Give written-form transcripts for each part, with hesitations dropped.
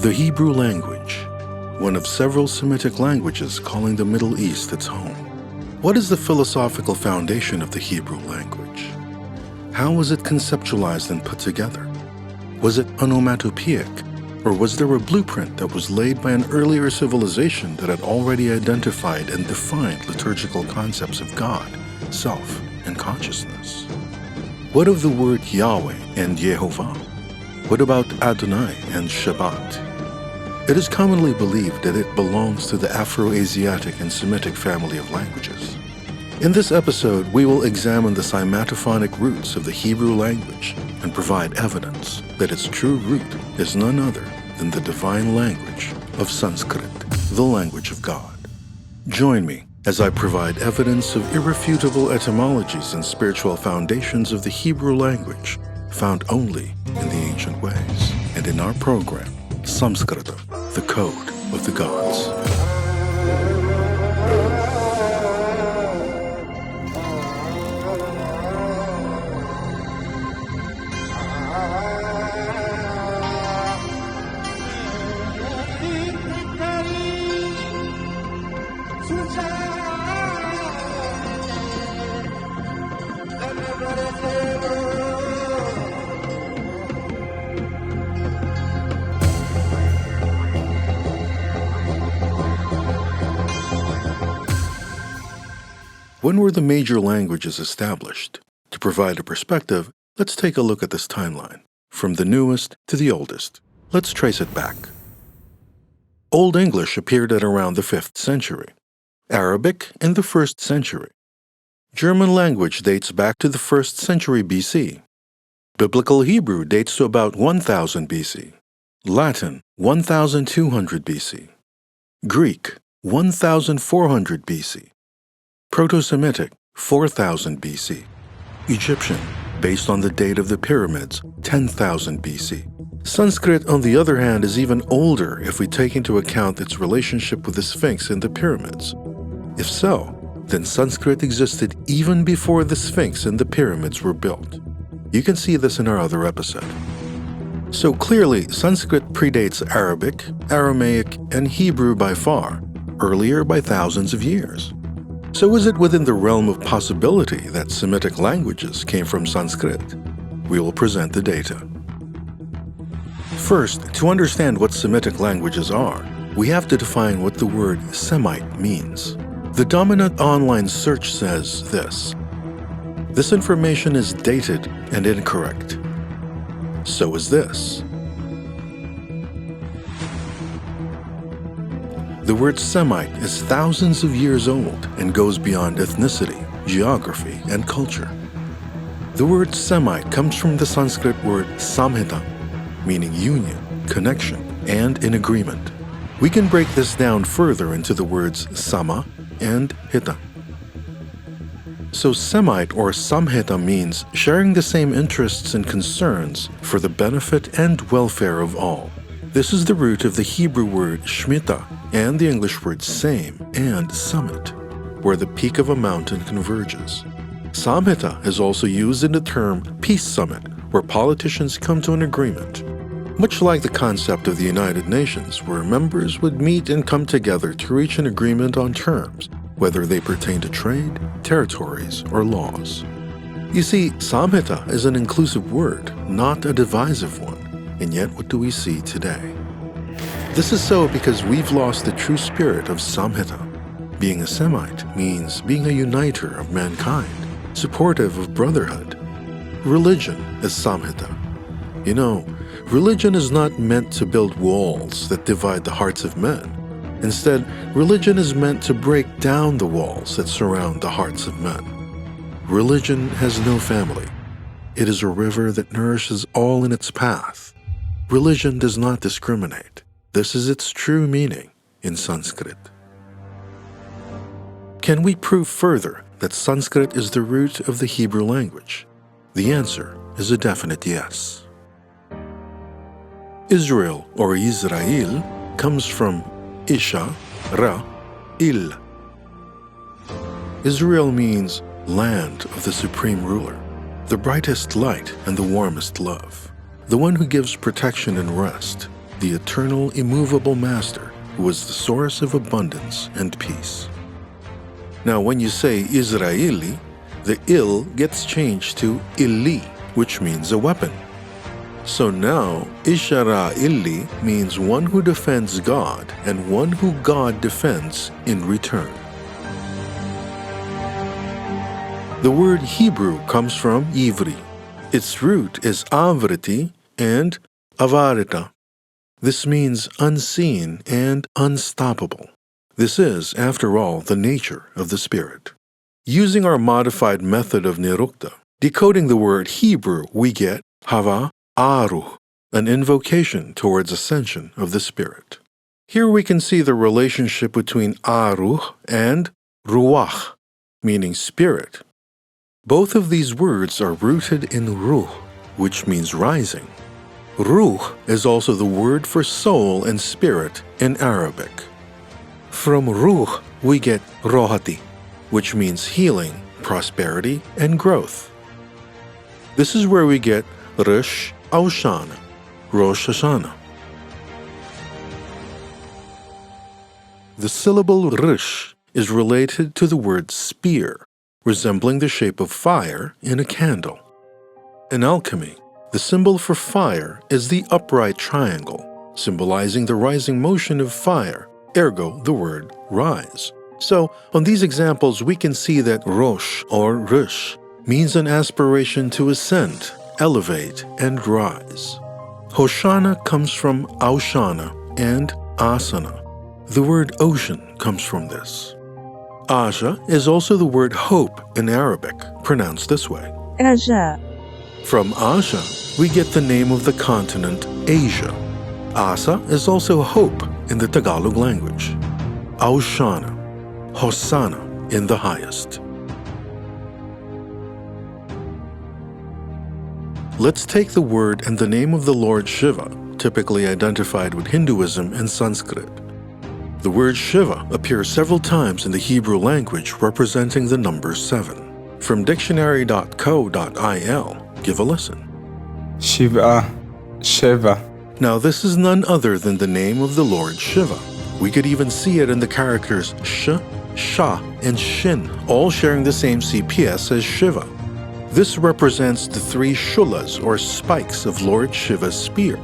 The Hebrew language, one of several Semitic languages calling the Middle East its home. What is the philosophical foundation of the Hebrew language? How was it conceptualized and put together? Was it onomatopoeic, or was there a blueprint that was laid by an earlier civilization that had already identified and defined liturgical concepts of God, self, and consciousness? What of the word Yahweh and Yehovah? What about Adonai and Shabbat? It is commonly believed that it belongs to the Afro-Asiatic and Semitic family of languages. In this episode, we will examine the cymatophonic roots of the Hebrew language and provide evidence that its true root is none other than the divine language of Sanskrit, the language of God. Join me as I provide evidence of irrefutable etymologies and spiritual foundations of the Hebrew language found only in the ancient ways, and in our program, Samskrita, the Code of the Gods. When were the major languages established? To provide a perspective, let's take a look at this timeline, from the newest to the oldest. Let's trace it back. Old English appeared at around the 5th century, Arabic in the 1st century. German language dates back to the 1st century BC. Biblical Hebrew dates to about 1000 BC. Latin, 1200 BC. Greek, 1400 BC. Proto-Semitic, 4000 BC. Egyptian, based on the date of the pyramids, 10,000 BC. Sanskrit, on the other hand, is even older if we take into account its relationship with the Sphinx and the pyramids. If so, then Sanskrit existed even before the Sphinx and the pyramids were built. You can see this in our other episode. So clearly, Sanskrit predates Arabic, Aramaic, and Hebrew by far, earlier by thousands of years. So is it within the realm of possibility that Semitic languages came from Sanskrit? We will present the data. First, to understand what Semitic languages are, we have to define what the word Semite means. The dominant online search says this. This information is dated and incorrect. So is this. The word Semite is thousands of years old and goes beyond ethnicity, geography, and culture. The word Semite comes from the Sanskrit word samhita, meaning union, connection, and in agreement. We can break this down further into the words sama and hita. So Semite or samhita means sharing the same interests and concerns for the benefit and welfare of all. This is the root of the Hebrew word shmita and the English word same and summit, where the peak of a mountain converges. Samhita is also used in the term peace summit, where politicians come to an agreement. Much like the concept of the United Nations, where members would meet and come together to reach an agreement on terms, whether they pertain to trade, territories, or laws. You see, Samhita is an inclusive word, not a divisive one. And yet, what do we see today? This is so because we've lost the true spirit of Samhita. Being a Semite means being a uniter of mankind, supportive of brotherhood. Religion is Samhita. You know, religion is not meant to build walls that divide the hearts of men. Instead, religion is meant to break down the walls that surround the hearts of men. Religion has no family. It is a river that nourishes all in its path. Religion does not discriminate. This is its true meaning in Sanskrit. Can we prove further that Sanskrit is the root of the Hebrew language? The answer is a definite yes. Israel or Israel comes from Isha, Ra, Il. Israel means land of the supreme ruler, the brightest light and the warmest love, the one who gives protection and rest, the eternal, immovable master who is the source of abundance and peace. Now, when you say Israeli, the il gets changed to ili, which means a weapon. So now, Israeli means one who defends God and one who God defends in return. The word Hebrew comes from Ivri. Its root is avriti and avarita. This means unseen and unstoppable. This is, after all, the nature of the Spirit. Using our modified method of nirukta, decoding the word Hebrew, we get hava aruh, an invocation towards ascension of the Spirit. Here we can see the relationship between aruh and ruach, meaning spirit. Both of these words are rooted in ruh, which means rising. Ruh is also the word for soul and spirit in Arabic. From ruh, we get rohati, which means healing, prosperity, and growth. This is where we get Rosh Hashanah, Rosh Hashanah. The syllable Rosh is related to the word spear, resembling the shape of fire in a candle. In alchemy, the symbol for fire is the upright triangle, symbolizing the rising motion of fire, ergo the word rise. So, on these examples, we can see that Rosh or Rush means an aspiration to ascend, elevate, and rise. Hoshana comes from Aushana and Asana. The word ocean comes from this. Aja is also the word hope in Arabic, pronounced this way. Aja. From Aja, we get the name of the continent Asia. Asa is also hope in the Tagalog language. Aushana, Hosanna in the highest. Let's take the word and the name of the Lord Shiva, typically identified with Hinduism and Sanskrit. The word Shiva appears several times in the Hebrew language representing the number 7. From dictionary.co.il, give a listen. Shiva, Shiva. Now this is none other than the name of the Lord Shiva. We could even see it in the characters Sh, Sha, and Shin, all sharing the same CPS as Shiva. This represents the 3 shulas or spikes of Lord Shiva's spear.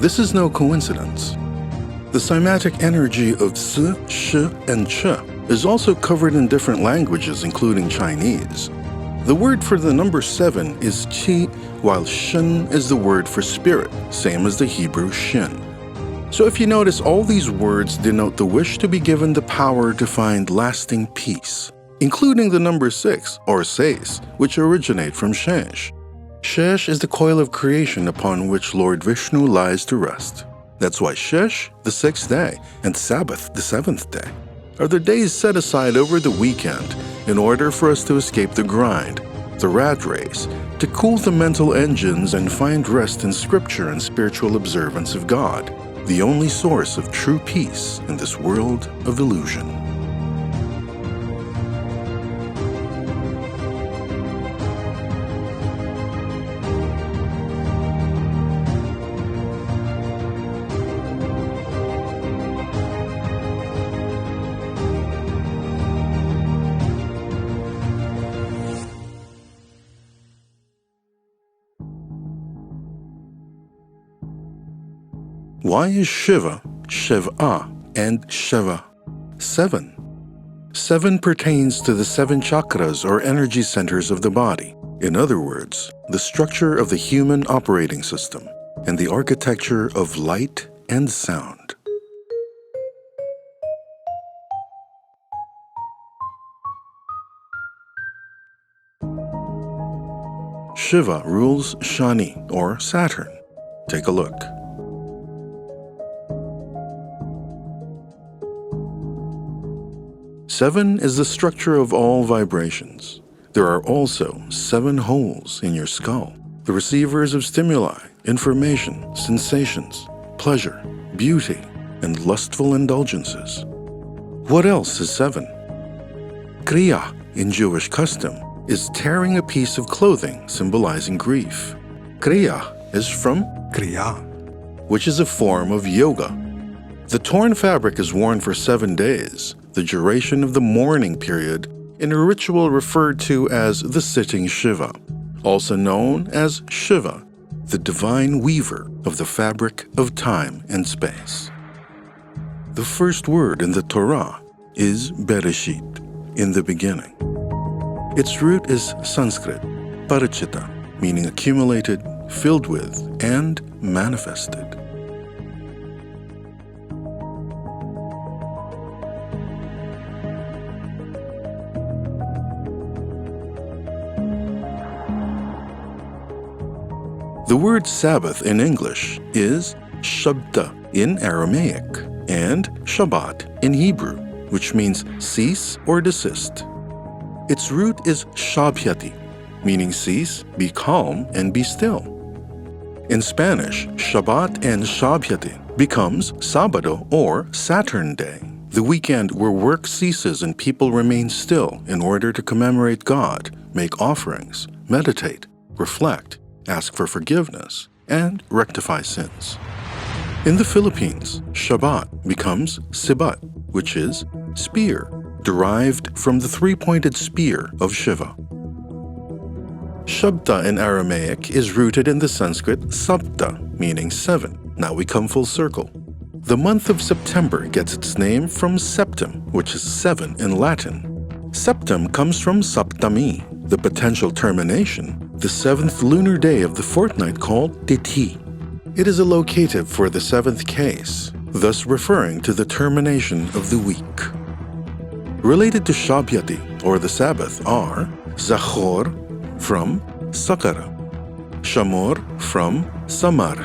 This is no coincidence. The cymatic energy of S, Sh, and Ch is also covered in different languages, including Chinese. The word for the number 7 is Qi, while Shin is the word for spirit, same as the Hebrew Shin. So if you notice, all these words denote the wish to be given the power to find lasting peace, including the number 6, or 6, which originate from Shesh. Shesh is the coil of creation upon which Lord Vishnu lies to rest. That's why Shesh, the 6th day, and Sabbath, the 7th day, are the days set aside over the weekend in order for us to escape the grind, the rat race, to cool the mental engines and find rest in scripture and spiritual observance of God, the only source of true peace in this world of illusion. Why is Shiva, Shiva, and Shiva 7? 7 pertains to the 7 chakras or energy centers of the body. In other words, the structure of the human operating system and the architecture of light and sound. Shiva rules Shani, or Saturn. Take a look. Seven is the structure of all vibrations. There are also 7 holes in your skull, the receivers of stimuli, information, sensations, pleasure, beauty, and lustful indulgences. What else is 7? Kriya, in Jewish custom, is tearing a piece of clothing symbolizing grief. Kriya is from Kriya. which is a form of yoga. The torn fabric is worn for 7 days, the duration of the mourning period, in a ritual referred to as the sitting Shiva, also known as Shiva, the divine weaver of the fabric of time and space. The first word in the Torah is Bereshit, in the beginning. Its root is Sanskrit, parachita, meaning accumulated, filled with, and manifested. The word Sabbath in English is Shabta in Aramaic and Shabbat in Hebrew, which means cease or desist. Its root is Shabhyati, meaning cease, be calm, and be still. In Spanish, Shabbat and Shabhyati becomes Sabado or Saturn Day, the weekend where work ceases and people remain still in order to commemorate God, make offerings, meditate, reflect, ask for forgiveness, and rectify sins. In the Philippines, Shabbat becomes Sibat, which is spear, derived from the three-pointed spear of Shiva. Shabta in Aramaic is rooted in the Sanskrit Sapta, meaning 7. Now we come full circle. The month of September gets its name from septem, which is 7 in Latin. Septem comes from Saptami, the potential termination, the 7th lunar day of the fortnight called Tithi. It is a locative for the 7th case, thus referring to the termination of the week. Related to Shabhyati, or the Sabbath, are Zachor from Sakara, Shamor from Samar,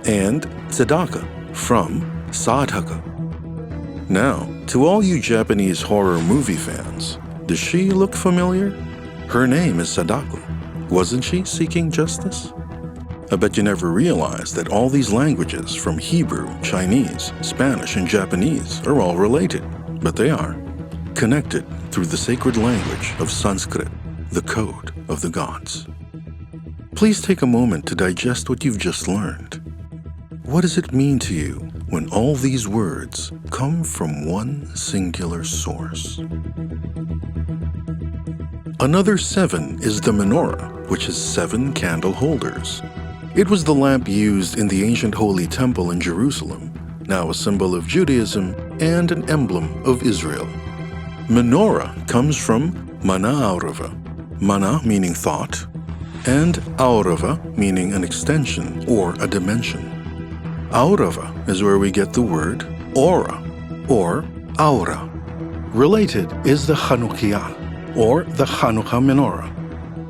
and Tzedakah from Sadhaka. Now, to all you Japanese horror movie fans, does she look familiar? Her name is Sadako. Wasn't she seeking justice? I bet you never realized that all these languages from Hebrew, Chinese, Spanish, and Japanese are all related, but they are, connected through the sacred language of Sanskrit, the code of the gods. Please take a moment to digest what you've just learned. What does it mean to you when all these words come from one singular source? Another 7 is the menorah, which has 7 candle holders. It was the lamp used in the ancient Holy Temple in Jerusalem, now a symbol of Judaism and an emblem of Israel. Menorah comes from mana aurava, mana meaning thought, and aurava meaning an extension or a dimension. Aurava is where we get the word aura or aura. Related is the Chanukiah, or the Chanukah menorah,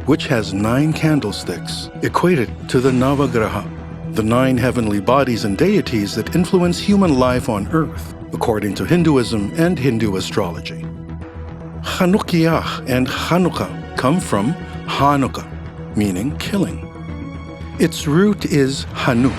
which has 9 candlesticks equated to the Navagraha, the 9 heavenly bodies and deities that influence human life on earth, according to Hinduism and Hindu astrology. Chanukiah and Chanukah come from Hanukkah, meaning killing. Its root is Hanu,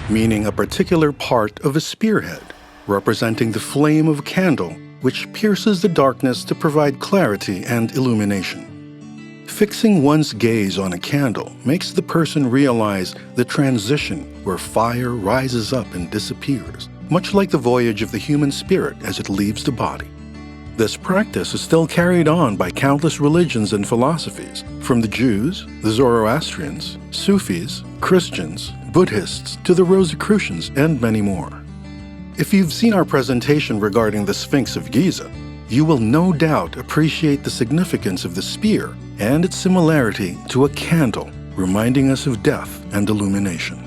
meaning a particular part of a spearhead, representing the flame of a candle which pierces the darkness to provide clarity and illumination. Fixing one's gaze on a candle makes the person realize the transition where fire rises up and disappears, much like the voyage of the human spirit as it leaves the body. This practice is still carried on by countless religions and philosophies, from the Jews, the Zoroastrians, Sufis, Christians, Buddhists, to the Rosicrucians, and many more. If you've seen our presentation regarding the Sphinx of Giza, you will no doubt appreciate the significance of the spear and its similarity to a candle, reminding us of death and illumination.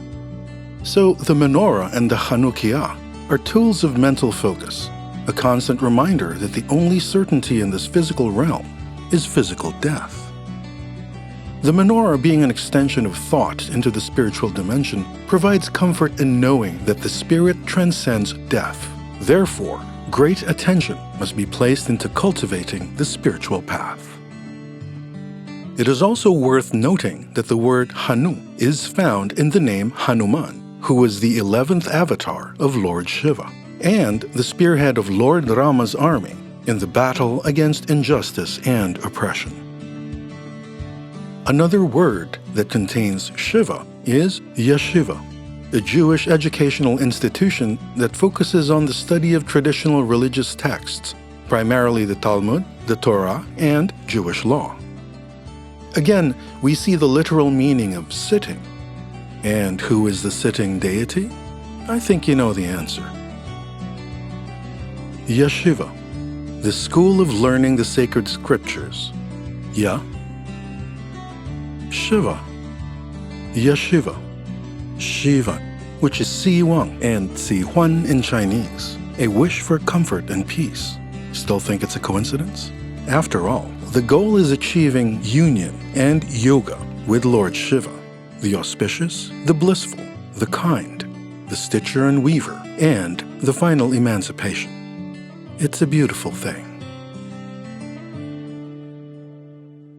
So the menorah and the Chanukiah are tools of mental focus, a constant reminder that the only certainty in this physical realm is physical death. The menorah, being an extension of thought into the spiritual dimension, provides comfort in knowing that the spirit transcends death. Therefore, great attention must be placed into cultivating the spiritual path. It is also worth noting that the word Hanu is found in the name Hanuman, who was the 11th avatar of Lord Shiva, and the spearhead of Lord Rama's army in the battle against injustice and oppression. Another word that contains Shiva is Yeshiva. a Jewish educational institution that focuses on the study of traditional religious texts, primarily the Talmud, the Torah, and Jewish law. Again, we see the literal meaning of sitting. And who is the sitting deity? I think you know the answer. Yeshiva, the school of learning the sacred scriptures. Ya. Shiva. Yeshiva. Shiva, which is Si-Wang and Si-Huan in Chinese, a wish for comfort and peace. Still think it's a coincidence? After all, the goal is achieving union and yoga with Lord Shiva, the auspicious, the blissful, the kind, the stitcher and weaver, and the final emancipation. It's a beautiful thing.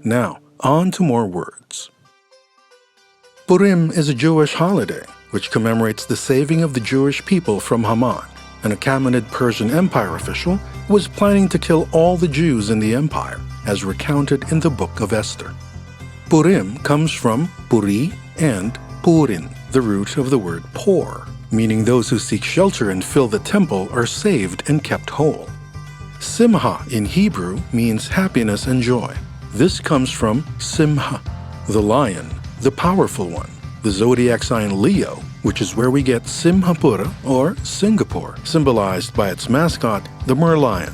Now, on to more words. Purim is a Jewish holiday which commemorates the saving of the Jewish people from Haman, an Achaemenid Persian Empire official who was planning to kill all the Jews in the empire, as recounted in the Book of Esther. Purim comes from Puri and Purin, the root of the word poor, meaning those who seek shelter and fill the temple are saved and kept whole. Simha in Hebrew means happiness and joy. This comes from Simha, the lion, the powerful one, the zodiac sign Leo, which is where we get Simhapura or Singapore, symbolized by its mascot, the merlion.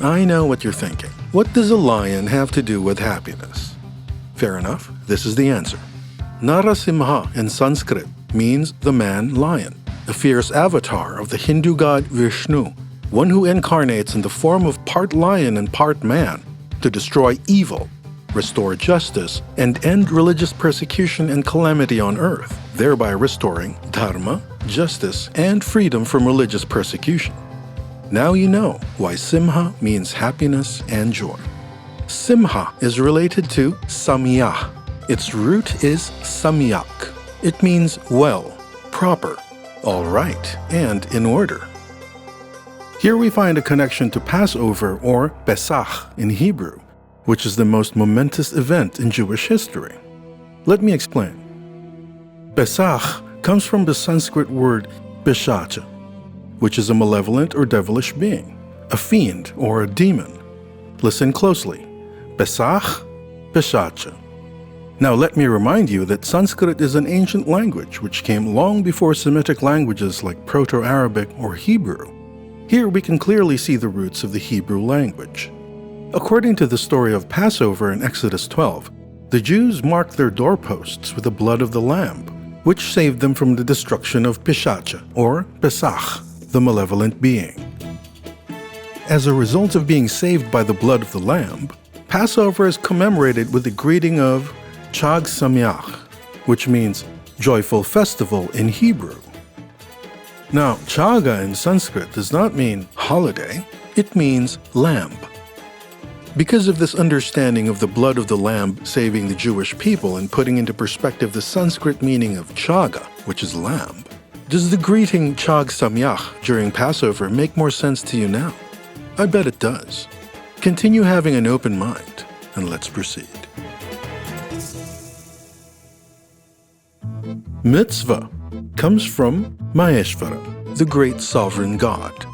I know what you're thinking. What does a lion have to do with happiness? Fair enough, this is the answer. Narasimha in Sanskrit means the man-lion, a fierce avatar of the Hindu god Vishnu, one who incarnates in the form of part lion and part man to destroy evil, restore justice, and end religious persecution and calamity on earth, thereby restoring dharma, justice, and freedom from religious persecution. Now you know why Simha means happiness and joy. Simha is related to Samyah. Its root is Samyak. It means well, proper, all right, and in order. Here we find a connection to Passover or Pesach in Hebrew, which is the most momentous event in Jewish history. Let me explain. Pesach comes from the Sanskrit word Pishacha, which is a malevolent or devilish being, a fiend or a demon. Listen closely. Pesach, Pishacha. Now let me remind you that Sanskrit is an ancient language which came long before Semitic languages like Proto-Arabic or Hebrew. Here we can clearly see the roots of the Hebrew language. According to the story of Passover in Exodus 12, the Jews marked their doorposts with the blood of the lamb, which saved them from the destruction of Pishacha, or Pesach, the malevolent being. As a result of being saved by the blood of the lamb, Passover is commemorated with the greeting of Chag Sameach, which means joyful festival in Hebrew. Now, Chaga in Sanskrit does not mean holiday, it means lamb. Because of this understanding of the blood of the lamb saving the Jewish people and putting into perspective the Sanskrit meaning of Chaga, which is lamb, does the greeting Chag Sameach during Passover make more sense to you now? I bet it does. Continue having an open mind, and let's proceed. Mitzvah comes from Maheshvara, the great sovereign god.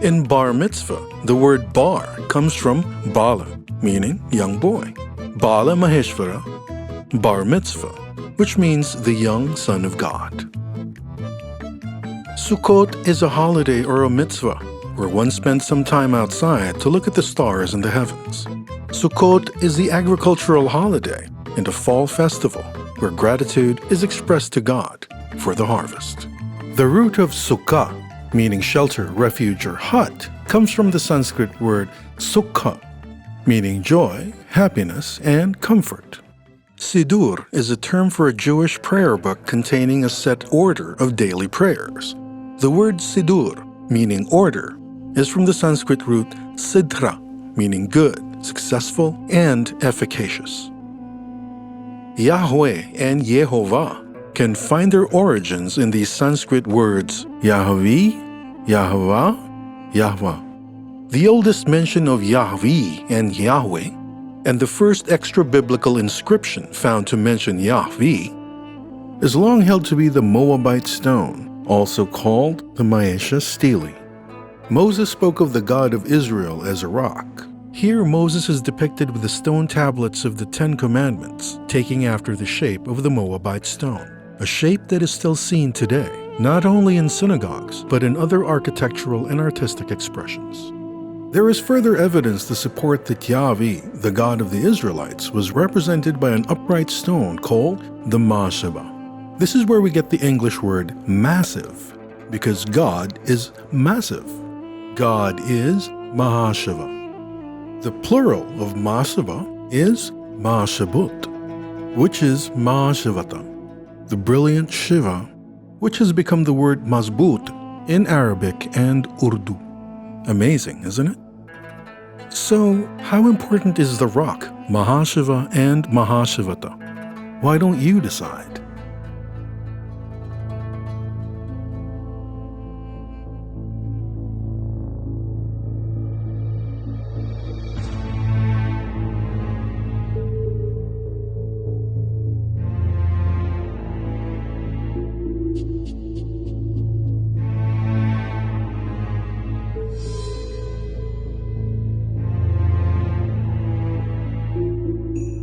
In bar mitzvah, the word bar comes from Bala, meaning young boy. Bala Maheshvara, bar mitzvah, which means the young son of God. Sukkot is a holiday or a mitzvah, where one spends some time outside to look at the stars in the heavens. Sukkot is the agricultural holiday and a fall festival, where gratitude is expressed to God for the harvest. The root of sukkah, meaning shelter, refuge, or hut, comes from the Sanskrit word sukha, meaning joy, happiness, and comfort. Siddur is a term for a Jewish prayer book containing a set order of daily prayers. The word siddur, meaning order, is from the Sanskrit root sidra, meaning good, successful, and efficacious. Yahweh and Yehovah can find their origins in these Sanskrit words Yahweh, Yahweh, Yahweh. The oldest mention of Yahweh and Yahweh, and the first extra-biblical inscription found to mention Yahweh, is long held to be the Moabite stone, also called the Maesha Stele. Moses spoke of the God of Israel as a rock. Here Moses is depicted with the stone tablets of the Ten Commandments, taking after the shape of the Moabite stone, a shape that is still seen today, not only in synagogues, but in other architectural and artistic expressions. There is further evidence to support that Yahweh, the God of the Israelites, was represented by an upright stone called the Mashaba. This is where we get the English word massive, because God is massive. God is Mahashava. The plural of Mahashava is Mahashabut, which is Mahashavata, the brilliant Shiva, which has become the word Mazbut in Arabic and Urdu. Amazing, isn't it? So, how important is the rock, Mahashiva and Mahashavata? Why don't you decide?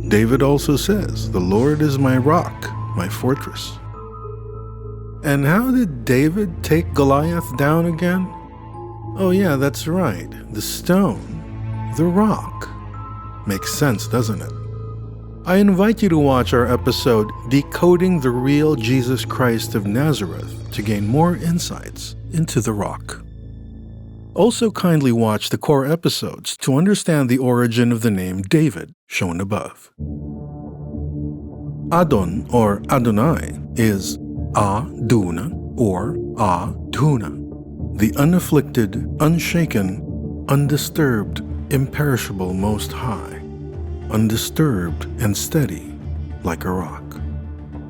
David also says, "The Lord is my rock, my fortress." And how did David take Goliath down again? Oh yeah, that's right. The stone, the rock. Makes sense, doesn't it? I invite you to watch our episode, Decoding the Real Jesus Christ of Nazareth, to gain more insights into the rock. Also kindly watch the core episodes to understand the origin of the name David, shown above. Adon or Adonai is Aduna or Aduna, the unafflicted, unshaken, undisturbed, imperishable Most High, undisturbed and steady like a rock.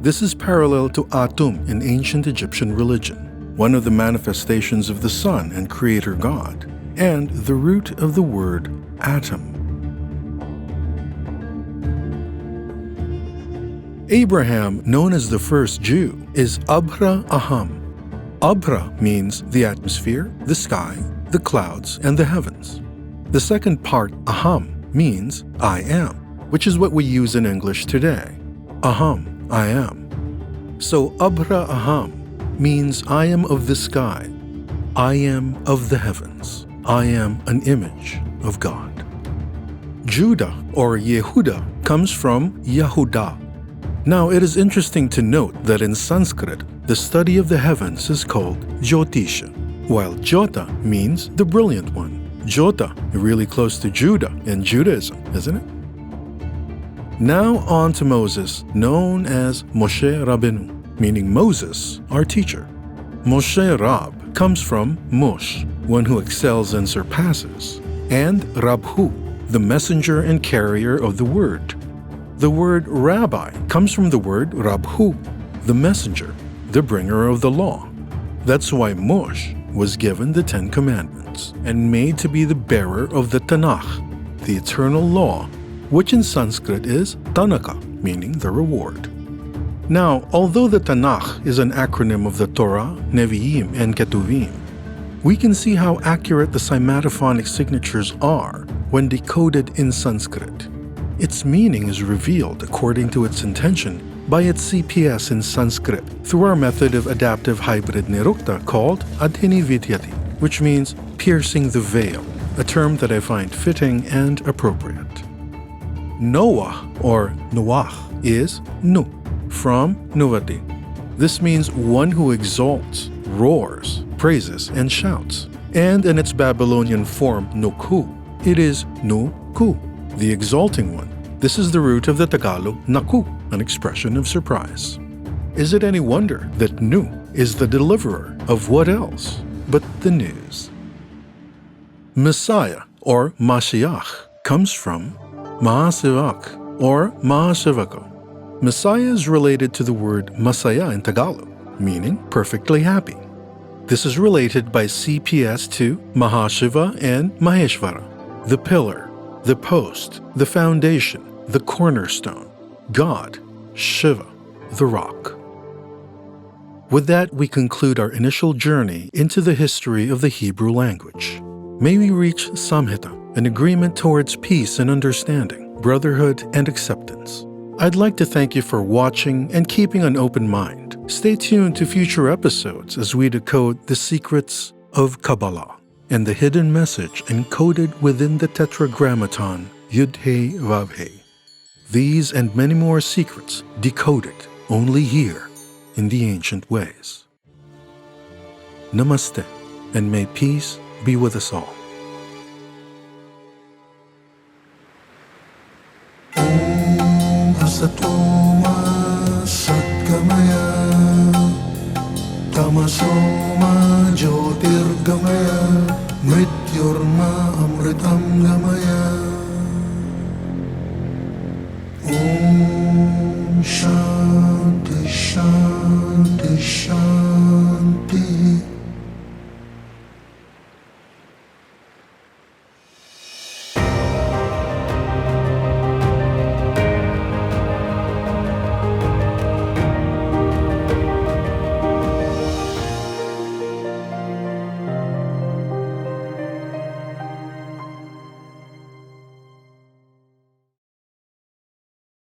This is parallel to Atum in ancient Egyptian religion, one of the manifestations of the Son and Creator God, and the root of the word atom. Abraham, known as the first Jew, is Abraham. Abra means the atmosphere, the sky, the clouds, and the heavens. The second part, aham, means I am, which is what we use in English today. Aham, I am. So Abraham means I am of the sky, I am of the heavens, I am an image of God. Judah or Yehuda comes from Yahudah. Now it is interesting to note that in Sanskrit, the study of the heavens is called Jyotisha, while Jyota means the brilliant one. Jyota, really close to Judah in Judaism, isn't it? Now on to Moses, known as Moshe Rabbeinu, meaning Moses, our teacher. Moshe Rab comes from Mosh, one who excels and surpasses, and Rabhu, the messenger and carrier of the word. The word rabbi comes from the word Rabhu, the messenger, the bringer of the law. That's why Moshe was given the Ten Commandments and made to be the bearer of the Tanakh, the eternal law, which in Sanskrit is Tanaka, meaning the reward. Now, although the Tanakh is an acronym of the Torah, Nevi'im, and Ketuvim, we can see how accurate the cymatophonic signatures are when decoded in Sanskrit. Its meaning is revealed according to its intention by its CPS in Sanskrit through our method of adaptive hybrid nirukta called Adhini Vidyati, which means piercing the veil, a term that I find fitting and appropriate. Noah, or Noach, is Nu, from Nuvati. This means one who exalts, roars, praises, and shouts. And in its Babylonian form, Nuku, it is Nu-ku, the exalting one. This is the root of the Tagalog Naku, an expression of surprise. Is it any wonder that Nu is the deliverer of what else but the news? Messiah, or Mashiach, comes from Mahasivak, or Mahashivako. Messiah is related to the word Masaya in Tagalog, meaning perfectly happy. This is related by CPS to Mahashiva and Maheshvara, the pillar, the post, the foundation, the cornerstone, God, Shiva, the rock. With that, we conclude our initial journey into the history of the Hebrew language. May we reach Samhita, an agreement towards peace and understanding, brotherhood and acceptance. I'd like to thank you for watching and keeping an open mind. Stay tuned to future episodes as we decode the secrets of Kabbalah and the hidden message encoded within the Tetragrammaton Yud-He Vav-He. These and many more secrets decoded only here in the ancient ways. Namaste, and may peace be with us all. Asatoma Satgamaya Tamasoma Jyotirgamaya Mrityurma Amritam Gamaya